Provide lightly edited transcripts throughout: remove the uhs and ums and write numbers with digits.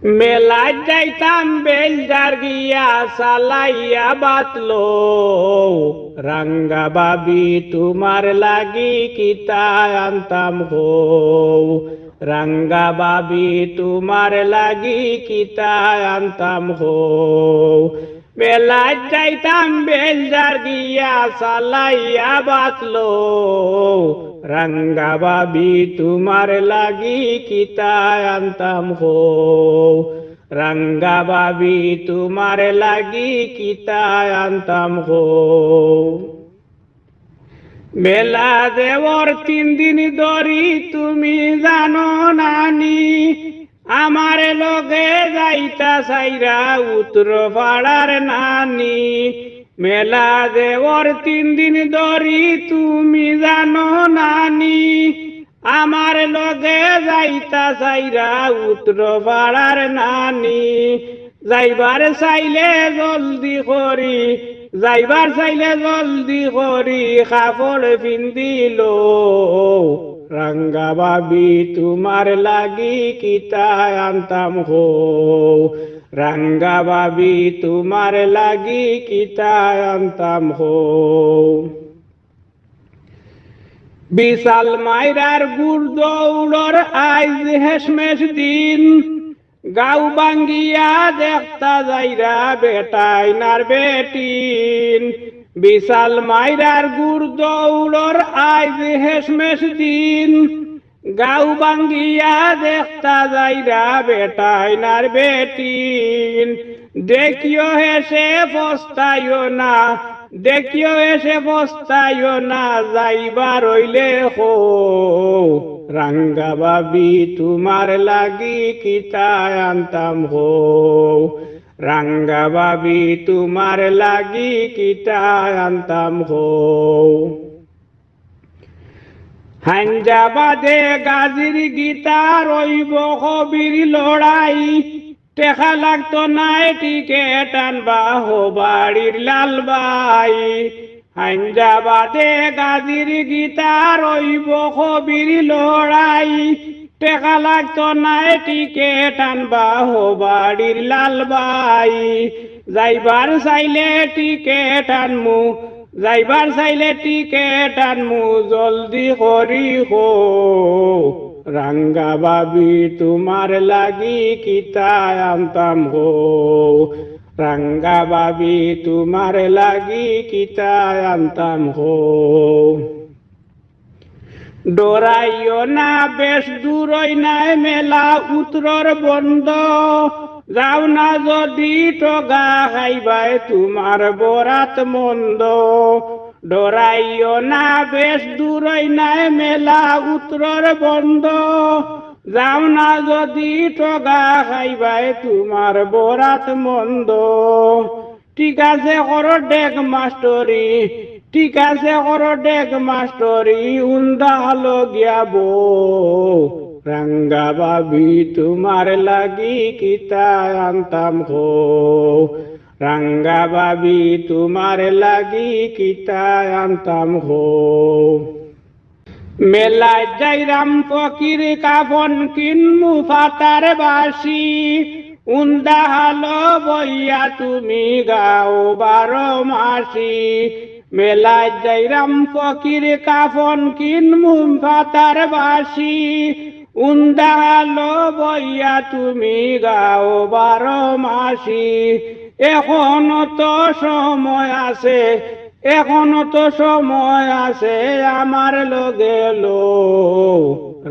মেলা যাইতাম বেলদার গিয়া সালাইয়া বাতলো রাঙ্গা বাবি তোমার লাগি কিতা আনতাম হো রাঙ্গা বাবি তোমার লাগি কিতা আনতাম হো মেলা যাইতাম বেলদার গিয়া সালাইয়া বাতলো রাঙ্গা বাবি তোমার লাগি কিতা আনতাম হো রাঙ্গা বাবি তোমার লাগি কিতা আনতাম হো মেলা দেওয়ার 3 দিন ধরি তুমি জানো নানি আমার লগে যাইতা সাইরা উত্তর পাড়ার নানি মেলা দেওয়ার 3 দিন ধরি তুমি জানো নানি আমার লগে যাইতা সাইরা উত্তর পাড়ার নানি যাইবার চাইলে জলদি করি যাইবার চাইলে জলদি করি কাপড় পিন্দিল রাঙ্গা বাবি তোমার লাগি কিতা আনতাম হো রাঙ্গা বাবি তোমার লাগি কিতা আনতাম হো বিশাল মাইরার গুড় দৌড়র আইজ হেসমেশ দিন গাও বাঙ্গিয়া দেখতা যাইরা বেটাই নার বেটিন বিশাল মাইরার গুড় দৌড়র আইজ হেসমেশ দিন গাও বাঙ্গিয়া দেখতা যাইরা বেটাই নার বেটিন দেখিও হেসে পস্তাইও না দেখিও এসে পস্তাইও না যাইবার হইলে হো রাঙ্গা বাবি তোমার লাগি কিতা আনতাম হো রাঙ্গা বাবি তোমার লাগি কিতা আনতাম হো হাঞ্জাবাদে গাজির গীতা রইব কবির লড়াই টেকা লাগতো নাই টিকেট আনবা হো বাড়ির লালবাই হাঞ্জাবাদে গাজির গীতা রইব কবির লড়াই টেকা লাগতো নাই টিকেট আনবা হো বাড়ির লালবাই যাইবার চাইলে টিকেট আনমু যাইবার চাইলে টিকেট আনমু জলদি করি হো রাঙ্গা বাবি তোমার লাগি কিতা আনতাম হো রাঙ্গা বাবি তোমার লাগি কিতা আনতাম হো ডরাইও না বেশ দূরই নাই মেলা উত্তর বন্ধ যাও না যদি টগা খাইবাই তোমার বরাত মন্দ ডরাইও না বেশ দূরই নাই মেলা উত্তর বন্ধ যাও না যদি টগা খাইবাই তোমার বরাত মন্দ ঠিক আছে করো ডেক মাস্টরি ঠিক আছে করো ডেক মাস্টরি উন্দা হলো গিয়াব রাঙ্গা বাবি তোমার লাগি কিতা আনতাম হো রাঙ্গা বাবি তোমার লাগি কিতা আনতাম হো মেলায় যাইরাম ফকির কাফন কিনমু ফাতার বাসি উন্দা হালো বইয়া তুমি গাও 12 মাসি মেলায় যাইরাম ফকির কাফন কিনমু ফাতার বাসি উন্দা হালো বইয়া তুমি গাও 12 মাসি এখনো তো সময় আছে এখনো তো সময় আছে আমার লগে লো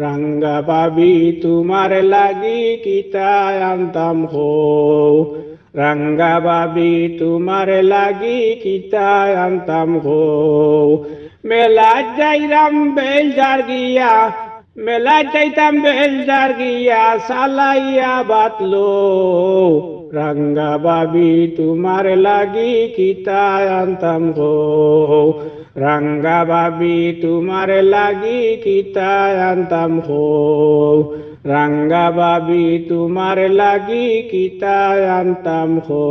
রাঙ্গা বাবি তোমার লাগি কিতা আনতাম হো রাঙ্গা বাবি তোমার লাগি কিতা আনতাম হো মেলা যাইরাম বেলজার গিয়া মেলা যাইতাম বেলজার গিয়া সালাইয়া বাতলো রাঙ্গা বাবি তোমার লাগি কিতা আনতাম হো রাঙ্গা বাবি তোমার লাগি কিতা আনতাম হো রাঙ্গা বাবি তোমার লাগি কিতা আনতাম হো।